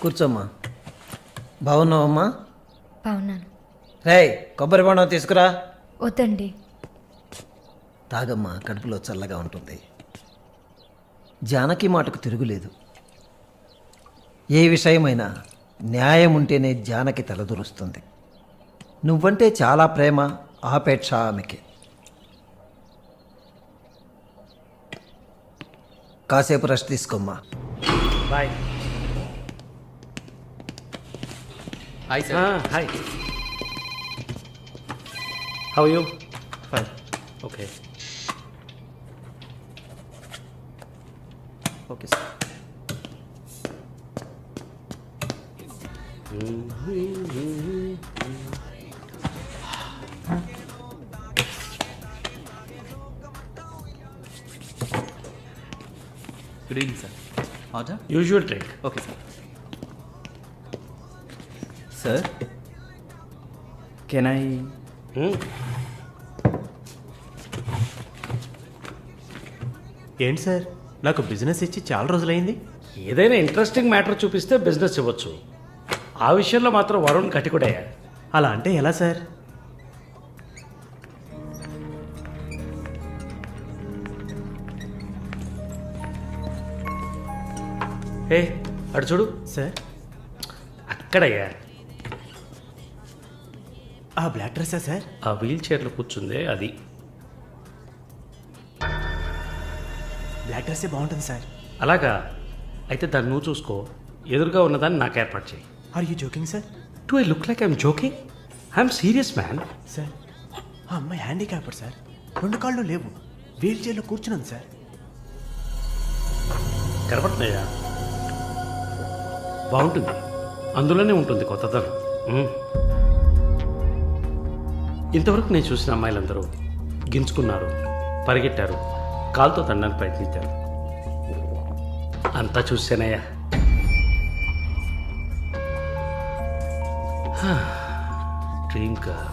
కూర్చోమ్మా. బాగున్నావమ్మా? బాగున్నాను. రేయ్, కొబ్బరి బొండం తీసుకురా. వద్దండి. తాగమ్మా, కడుపులో చల్లగా ఉంటుంది. జానకి మాటకు తిరుగులేదు. ఏ విషయమైనా న్యాయం ఉంటేనే జానకి తలదూరుస్తుంది. నువ్వంటే చాలా ప్రేమ, ఆపేక్ష ఆమెకి. కాసేపు రెస్ట్ తీసుకోమ్మా. Bye. Hi sir. Hi. How you? Fine. Okay. Okay sir. Good evening sir. Order? Usual drink. Okay sir. Sir can I? ఏంటి సార్, నాకు బిజినెస్ ఇచ్చి చాలా రోజులైంది. ఏదైనా ఇంట్రెస్టింగ్ మ్యాటర్ చూపిస్తే బిజినెస్ ఇవ్వచ్చు. ఆ విషయంలో మాత్రం వరుణ్ కటికుడయ్యా. అలా అంటే ఎలా సార్? ఏ అటు చూడు సార్, అక్కడయ్యా. ఆ బ్లాక్ డ్రెస్సా సార్? ఆ వీల్ చైర్లో కూర్చుందే అది. బ్లాక్ డ్రెస్సే బాగుంటుంది సార్. అలాగా, అయితే దాన్ని నువ్వు చూసుకో, ఎదురుగా ఉన్నదాన్ని నాకు ఏర్పాటు చేయి. Are you joking sir? Do I look like I'm joking? I'm serious man. Sir ఆ అమ్మాయి హ్యాండిక్యాప్డ్ సార్, 2 కాళ్ళు లేవు, వీల్ చైర్లో కూర్చున్నాను సార్. కనపడుతున్నాయా? బాగుంటుంది, అందులోనే ఉంటుంది కొత్తదనం. ఇంతవరకు నేను చూసిన అమ్మాయిలందరూ గింజుకున్నారు, పరిగెట్టారు, కాలుతో తండడానికి ప్రయత్నించారు. అంతా చూసానయ్యా. డ్రీమ్ గర్ల్,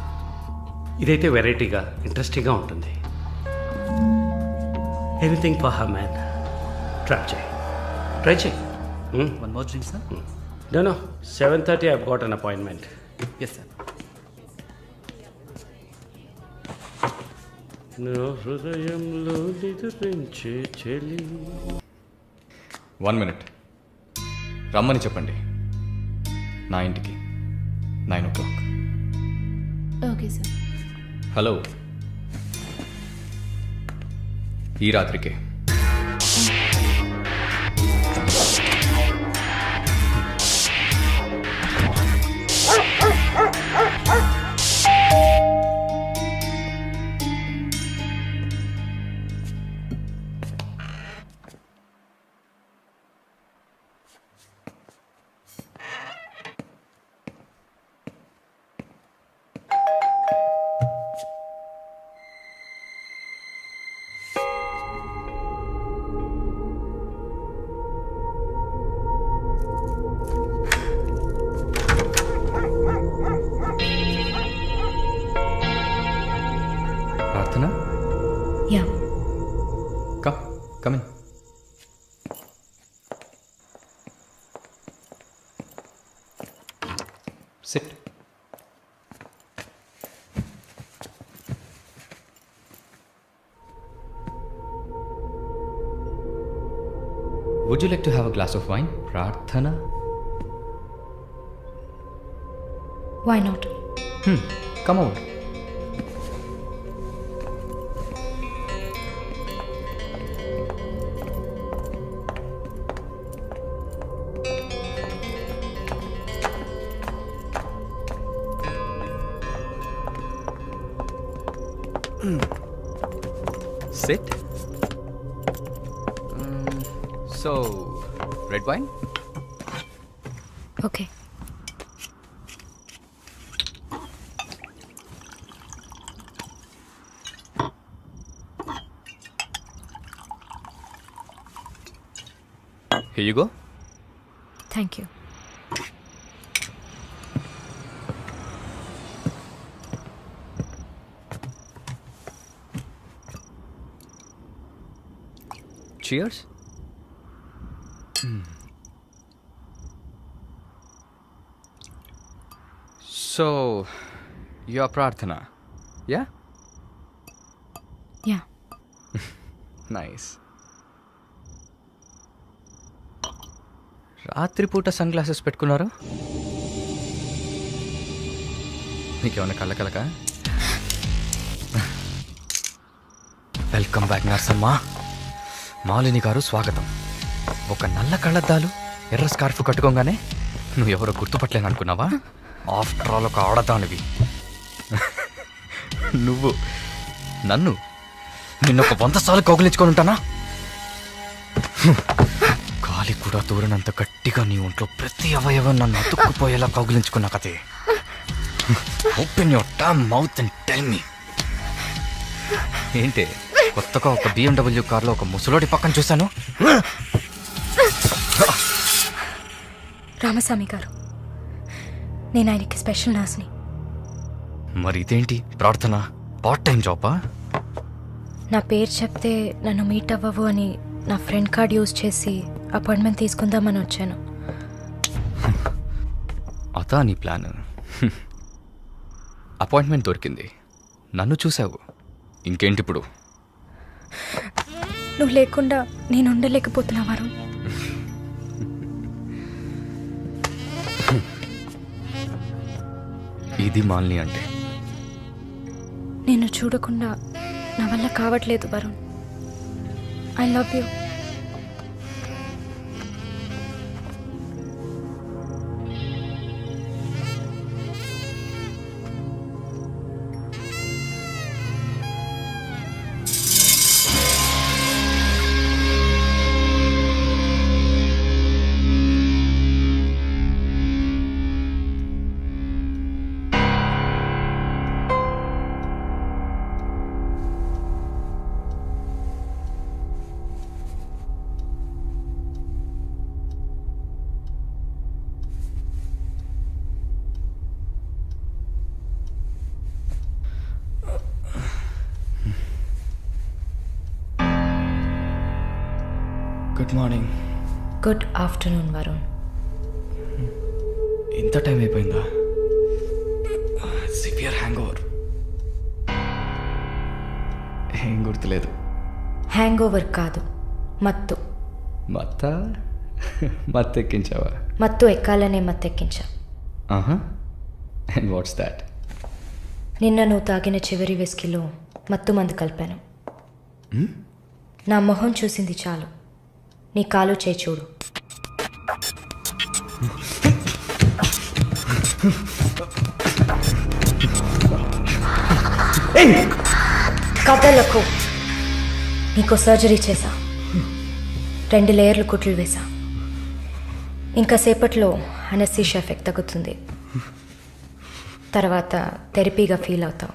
ఇదైతే వెరైటీగా ఇంట్రెస్టింగ్గా ఉంటుంది. Anything for her man. Try చేయి. One more drink sir? No, 7:30 I've got an appointment. Yes, sir. నా హృదయంలో నిద్రించే చెలి. 1 minute. రమ్మని చెప్పండి నా ఇంటికి 9 o'clock. Okay sir. హలో, ఈ రాత్రికే. ప్రార్థన? Yeah. Come in. Sit. Would you like to have a glass of wine, Prarthana? Why not? Come over. Sit. So, red wine? Okay. Here you go. Thank you. Cheers. So, you're Prarthana, yeah? Yeah. Nice. రాత్రిపూట sunglasses పెట్టుకున్నారు? నీకేమన్నా కళ్ళకలక? Welcome back నర్సమ్మ. మాలిని గారు స్వాగతం. ఒక నల్ల కళ్ళద్దాలు, ఎర్ర స్కార్ఫ్ కట్టుకోగానే నువ్వు ఎవరో గుర్తుపట్టలేను అనుకున్నావా? ఆఫ్టర్ ఆల్ ఒక ఆడదానివి నువ్వు. నిన్నొక 100 సార్లు కౌగిలించుకొని ఉంటానా? గాలి కూడా దూరనంత గట్టిగా నీ ఒంట్లో ప్రతి అవయవం నన్ను అతుక్కుపోయేలా కౌగిలించుకున్నా కదే. Open your Tom mouth and tell me. ఏంటి కొత్తగా ఒక BMW కార్లో ఒక ముసలోడి పక్కన చూశాను? రామస్వామి గారు, నేను ఆయనకి స్పెషల్ నర్స్ని. మరి ఇదేంటి ప్రార్థన? పార్ట్ టైం జాబా? నా పేరు చెప్తే నన్ను మీట్ అవ్వవు అని నా ఫ్రెండ్ కార్డ్ యూజ్ చేసి అపాయింట్మెంట్ తీసుకుందామని వచ్చాను. అదా నీ ప్లాన్? అపాయింట్మెంట్ దొరికింది, నన్ను చూసావు, ఇంకేంటి ఇప్పుడు? నువ్వు లేకుండా నేను ఉండలేకపోతున్నా వరుణ్. ఇది మాలిని అంటే. నిన్ను చూడకుండా నా వల్ల కావట్లేదు Varun. I love you. Good morning. Good afternoon Varun. ఇంత టైం అయిపోయిందా? Severe hangover. ఏం గుర్తులేదు. హ్యాంగ్ ఓవర్ కాదు, మత్తు. మత్తు ఎక్కించావా? మత్తు ఎక్కాలనే మత్తెక్కించా. And what's that? నిన్న నువ్వు తాగిన చివరి విస్కీలో మత్తు మందు కలిపాను. నా మొహం చూసింది చాలు, నీ కాలు చేయి చూడు. కథలకు నీకు సర్జరీ చేశా, 2 లేయర్లు కుట్లు వేశా. ఇంకా సేపట్లో అనస్థీషియా ఎఫెక్ట్ తగ్గుతుంది. తర్వాత థెరపీగా ఫీల్ అవుతావు.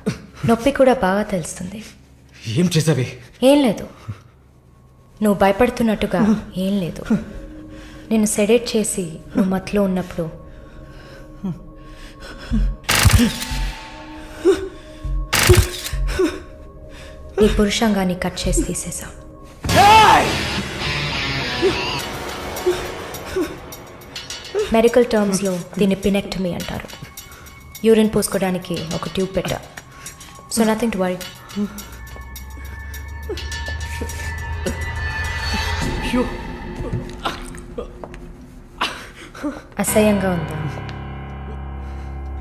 నొప్పి కూడా బాగా తెలుస్తుంది. ఏం చేసావి? ఏం లేదు, నువ్వు భయపడుతున్నట్టుగా ఏం లేదు. నేను సెడేట్ చేసి నువ్వు మత్తులో ఉన్నప్పుడు నీ పురుషాంగాన్ని కట్ చేసి తీసేసా. మెడికల్ టర్మ్స్లో దీన్ని పినెక్టమీ అంటారు. యూరిన్ పోసుకోవడానికి ఒక ట్యూబ్ పెట్టా. So nothing to worry. అసహ్యంగా ఉందా?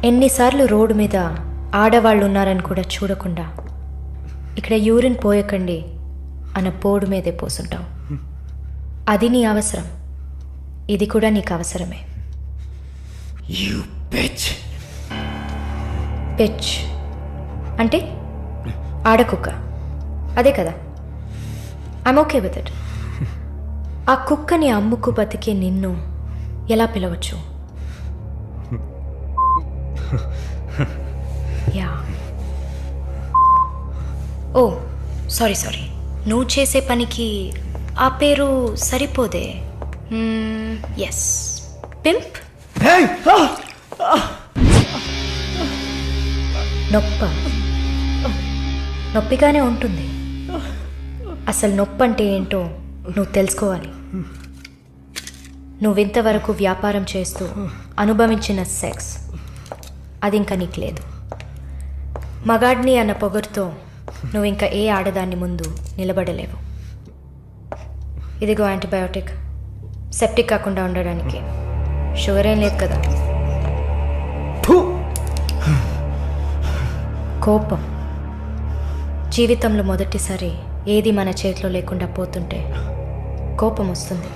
ఎన్నిసార్లు రోడ్డు మీద ఆడవాళ్ళు ఉన్నారని కూడా చూడకుండా ఇక్కడ యూరిన్ పోయకండి అన్న బోర్డు మీదే పోసుంటావు. అది నీ అవసరం, ఇది కూడా నీకు అవసరమే. పిచ్ అంటే ఆడకుక్క, అదే కదా? I'm okay with it. ఆ కుక్కని అమ్ముకు బతికే నిన్ను ఎలా పిలవచ్చు? యా. ఓ సారీ, నువ్వు చేసే పనికి ఆ పేరు సరిపోదే. Yes, pimp. నొప్పిగానే ఉంటుంది. అసలు నొప్పి అంటే ఏంటో నువ్వు తెలుసుకోవాలి. నువ్వింతవరకు వ్యాపారం చేస్తూ అనుభవించిన సెక్స్ అది ఇంకా నీకు లేదు. మగాడిని అన్న పొగరుతో నువ్వు ఇంకా ఏ ఆడదాన్ని ముందు నిలబడలేవు. ఇదిగో యాంటీబయాటిక్, సెప్టిక్ కాకుండా ఉండడానికి. షుగర్ ఏం లేదు కదా? కోపం. జీవితంలో మొదటిసారి ఏది మన చేతిలో లేకుండా పోతుంటే కోపం వస్తుంది.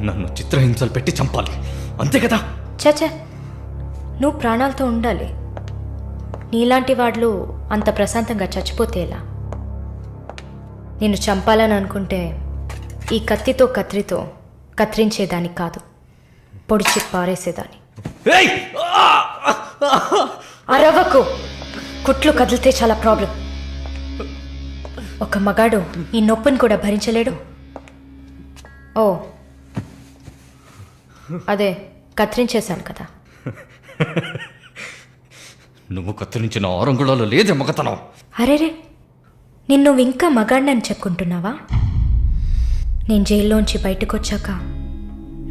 నన్ను చిత్రహింసలు పెట్టి చంపాలి, అంతే కదా? చచ్చా, నువ్వు ప్రాణాలతో ఉండాలి. నీలాంటి వాళ్ళు అంత ప్రశాంతంగా చచ్చిపోతే ఎలా? నిన్ను చంపాలని అనుకుంటే ఈ కత్తితో కత్తితో కత్తిరించేదాన్ని కాదు, పొడిచి పారేసేదాన్ని. అరవకు, కుట్లు కదిలితే చాలా ప్రాబ్లం. ఒక మగాడు ఈ నొప్పిని కూడా భరించలేడు. ఓ, అదే కత్తిరించేశాను కదా. నువ్వు కత్తిరించిన ఆరంగుళాలు లేదే మగతనం. అరేరే, నిన్ను ఇంకా మగాడినని చెప్పుకుంటున్నావా? నేను జైల్లోంచి బయటకు వచ్చాక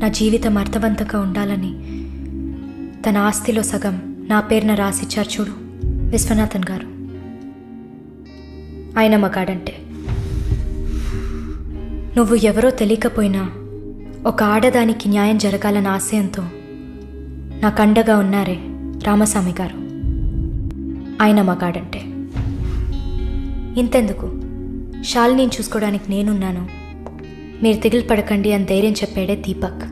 నా జీవితం అర్థవంతంగా ఉండాలని తన ఆస్తిలో సగం నా పేరున రాసిచ్చారు చూడు విశ్వనాథన్ గారు. ఆయన మగాడంటే. నువ్వు ఎవరో తెలియకపోయినా ఒక ఆడదానికి న్యాయం జరగాలన్న ఆశయంతో నాకు అండగా ఉన్నారే రామస్వామి గారు. ఆయన మగాడంటే. ఇంతెందుకు, శాలిని చూసుకోవడానికి నేనున్నాను, మీరు దిగులు పడకండి అని ధైర్యం చెప్పాడే దీపక్.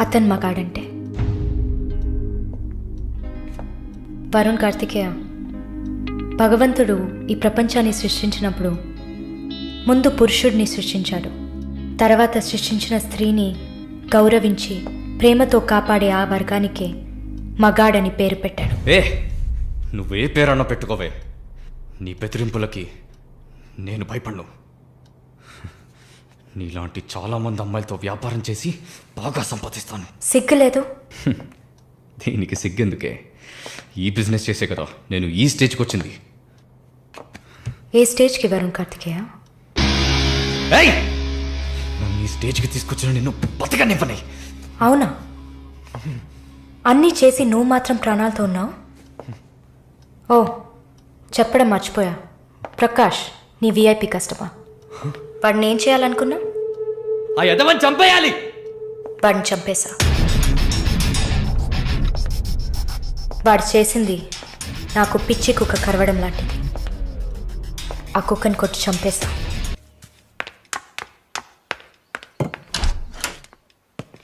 అతను మగాడంటే. వరుణ్ కార్తికేయ, భగవంతుడు ఈ ప్రపంచాన్ని సృష్టించినప్పుడు ముందు పురుషుడిని సృష్టించాడు. తర్వాత సృష్టించిన స్త్రీని గౌరవించి ప్రేమతో కాపాడే ఆ వర్గానికే మగాడని పేరు పెట్టాడు. నువ్వే పేరన్నా పెట్టుకోవే, నీ బెదిరింపులకి నేను భయపడ్ను. నీలాంటి చాలామంది అమ్మాయిలతో వ్యాపారం చేసి బాగా సంపాదిస్తాను. సిగ్గులేదు? దీనికి సిగ్గెందుకే, ఈ బిజినెస్ చేసే కదా నేను ఈ స్టేజ్కి వచ్చింది. ఏ స్టేజ్కి వరుణ్ కార్తికేయ? నన్ను ఈ స్టేజ్కి తీసుకొచ్చిన నిన్ను బతకనివ్వని. అవునా? అన్నీ చేసి నువ్వు మాత్రం ప్రాణాలతో ఉన్నావు? ఓ, చెప్పడం మర్చిపోయా. ప్రకాష్ నీ విఐపి కస్టమా. వాడిని ఏం చేయాలనుకున్నా? ఆ యదవని చంపేయాలి. వాడిని చంపేశా. వాడు చేసింది నాకు పిచ్చి కుక్క కరవడం లాంటిది. ఆ కుక్కని కొట్టి చంపేశా.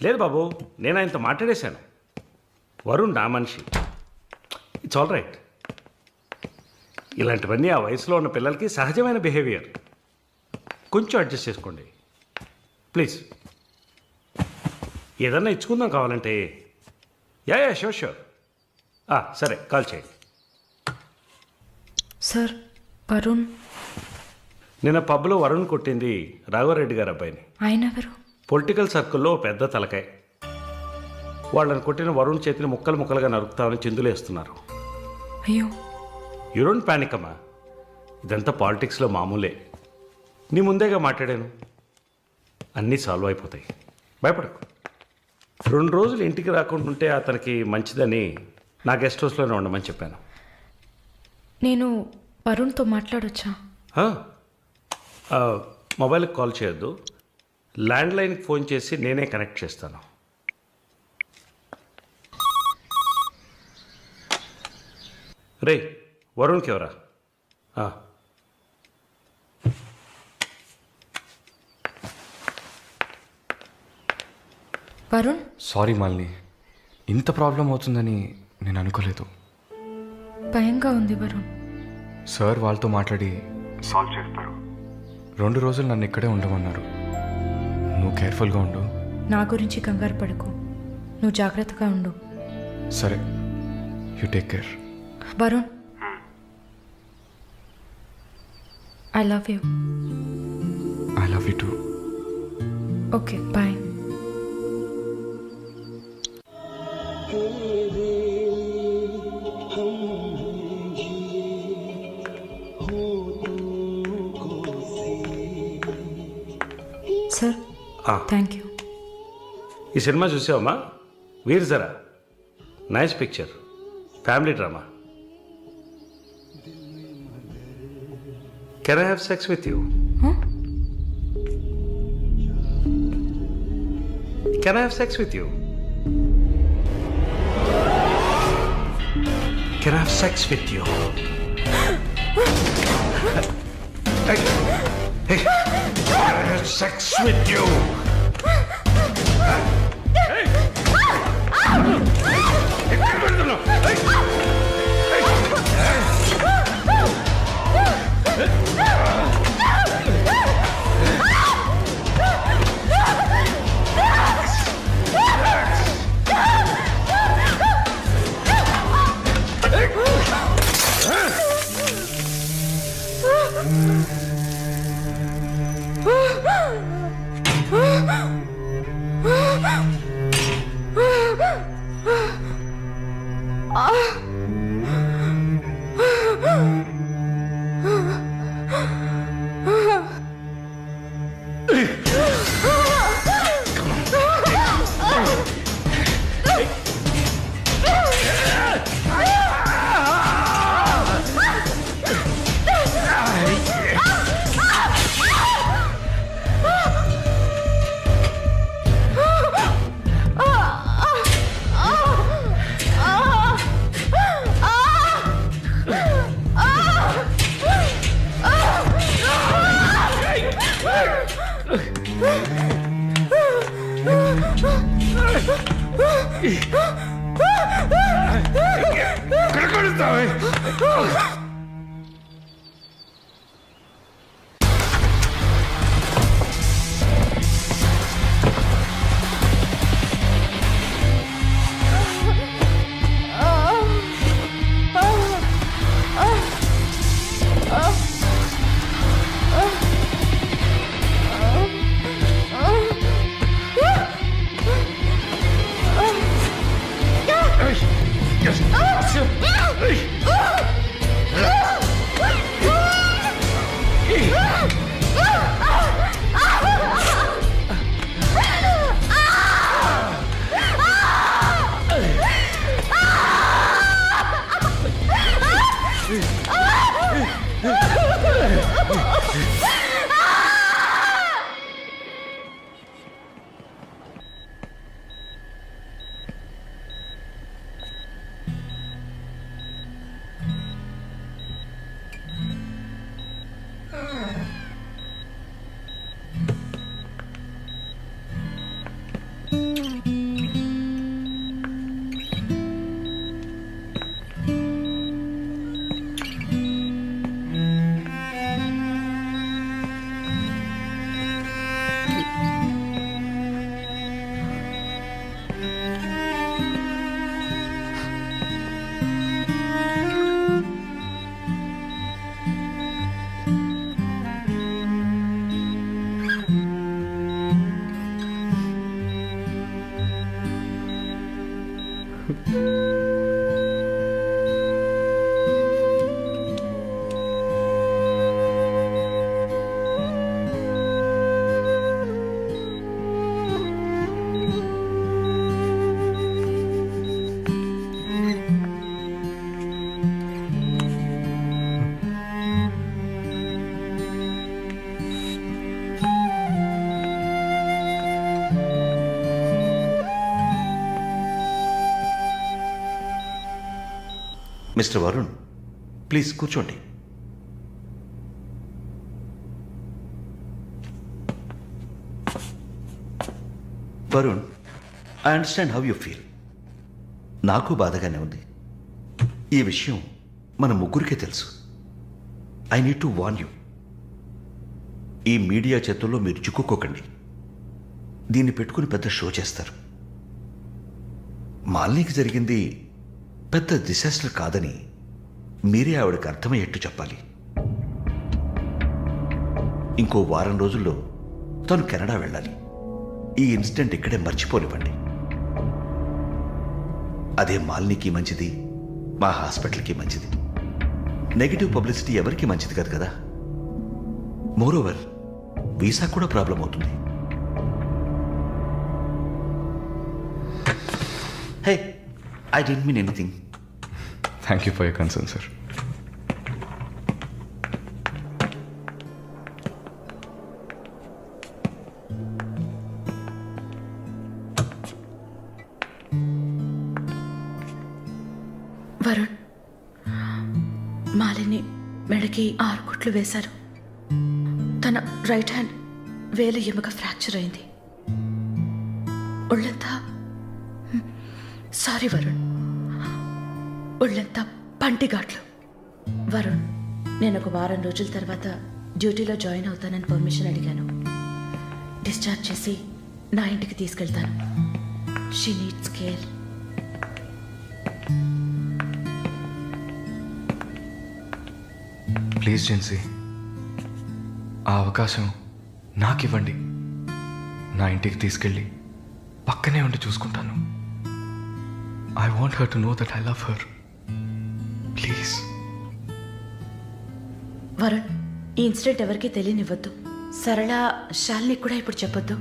లేదు బాబు, నేను ఆయనతో మాట్లాడేశాను. వరుణ్ నా మనిషి. It's all right. ఇలాంటివన్నీ ఆ వయసులో ఉన్న పిల్లలకి సహజమైన బిహేవియర్. కొంచెం అడ్జస్ట్ చేసుకోండి ప్లీజ్. ఏదన్నా ఇచ్చుకుందాం కావాలంటే. Yeah sure sure. సరే, కాల్ చేయండి. సార్, వరుణ్ నిన్న పబ్లో వరుణ్ కొట్టింది రాఘవరెడ్డి గారు అబ్బాయిని. ఆయన ఎవరు? పొలిటికల్ సర్కిల్లో పెద్ద తలకాయ. వాళ్ళని కొట్టిన వరుణ్ చేతిని ముక్కలు ముక్కలుగా నరుకుతామని చిందులేస్తున్నారు. అయ్యో, యూ డోంట్ ప్యానిక్ అమ్మా. ఇదంతా పాలిటిక్స్లో మామూలే. నీ ముందేగా మాట్లాడాను. అన్నీ సాల్వ్ అయిపోతాయి, భయపడకు. 2 రోజులు ఇంటికి రాకుండా ఉంటే అతనికి మంచిదని నా గెస్ట్ హౌస్లోనే ఉండమని చెప్పాను. నేను వరుణ్తో మాట్లాడొచ్చా? మొబైల్కి కాల్ చేయొద్దు. ల్యాండ్లైన్కి ఫోన్ చేసి నేనే కనెక్ట్ చేస్తాను. రే, వరుణ్కి ఎవరా? వరుణ్, సారీ మాలిని, ఇంత ప్రాబ్లం అవుతుందని నేను అనుకోలేదు. భయంగా ఉంది వరుణ్. సార్ వాళ్ళతో మాట్లాడి సాల్వ్ చేస్తారు. 2 రోజులు నన్ను ఇక్కడే ఉండమన్నారు. నువ్వు కేర్ఫుల్గా ఉండు. నా గురించి కంగారు పడకు, నువ్వు జాగ్రత్తగా ఉండు. సరే, you take care. Varun, I love you. I love you too. Okay, bye. Sir, thank you. ఈ సినిమా చూసావమ్మా? Veer Zaara. Nice picture, family drama. Can I have sex with you? Can I have sex with you? Can I have sex with you? Hey, can I have sex with you? Mister Varun, please కూర్చోండి. Varun, I understand how you feel. నాకు బాధగానే ఉంది. ఈ విషయం మన ముగ్గురికే తెలుసు. I need to warn you. ఈ media చేతుల్లో మీరు చిక్కుకోకండి. దీన్ని పెట్టుకుని పెద్ద షో చేస్తారు. మాలినికి జరిగింది పెద్ద డిసాస్టర్ కాదని మీరే ఆవిడకి అర్థమయ్యేట్టు చెప్పాలి. ఇంకో వారం రోజుల్లో తను కెనడా వెళ్ళాలి. ఈ ఇన్సిడెంట్ ఇక్కడే మర్చిపోనివ్వండి. అదే మాలినికి మంచిది, మా హాస్పిటల్కి మంచిది. నెగిటివ్ పబ్లిసిటీ ఎవరికి మంచిది కాదు కదా. మోరోవర్ వీసా కూడా ప్రాబ్లం అవుతుంది. Hey, I don't mean anything. Thank you for your concern, sir. Varun, Malini మెడకి 6 కుట్లు వేశారు. తన రైట్ హ్యాండ్ వేలు ఎముక ఫ్రాక్చర్ అయింది. ఒళ్ళంతా సారీ వరుణ్, ఒళ్ళంతా పంటిఘాట్లు. వరుణ్, నేను ఒక వారం రోజుల తర్వాత డ్యూటీలో జాయిన్ అవుతానని పర్మిషన్ అడిగాను. డిశ్చార్జ్ చేసి నా ఇంటికి తీసుకెళ్తాను. She needs care. Please Gen Z, ఆ అవకాశం నాకు ఇవ్వండి. నా ఇంటికి తీసుకెళ్ళి పక్కనే ఉండి చూసుకుంటాను. I want her to know that I love her. Please. Varun, ఈ ఇన్సిడెంట్ ఎవరికీ తెలియనివ్వద్దు. సరళ, శాలిని కూడా ఇప్పుడు చెప్పొద్దు.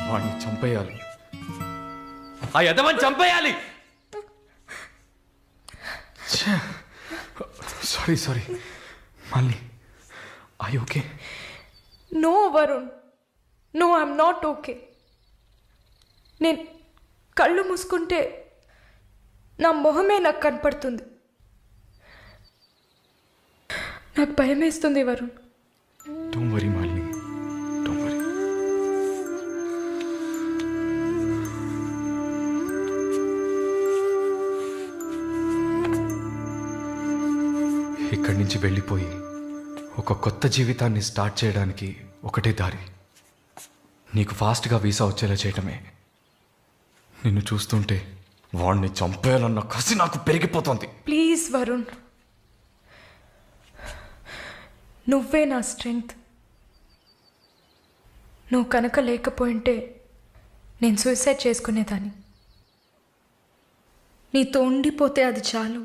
వాడిని చంపేయాలి, ఆ యదవని చంపేయాలి. Sorry Malini, I okay? No Varun, no I'm not okay. నేను కళ్ళు మూసుకుంటే నా మొహమే నాకు కనపడుతుంది. నాకు భయం వేస్తుంది Varun. Don't worry Malini, don't worry. ఇక్కడి నుంచి వెళ్ళిపోయి ఒక కొత్త జీవితాన్ని స్టార్ట్ చేయడానికి ఒకటే దారి, నీకు ఫాస్ట్గా వీసా వచ్చేలా చేయటమే. నిన్ను చూస్తుంటే వాడిని చంపేయాలన్న కసి నాకు పెరిగిపోతుంది. ప్లీజ్ వరుణ్, నువ్వే నా స్ట్రెంగ్త్. నువ్వు కనుక లేకపోయింటే నేను సూసైడ్ చేసుకునేదాన్ని. నీతో ఉండిపోతే అది చాలు.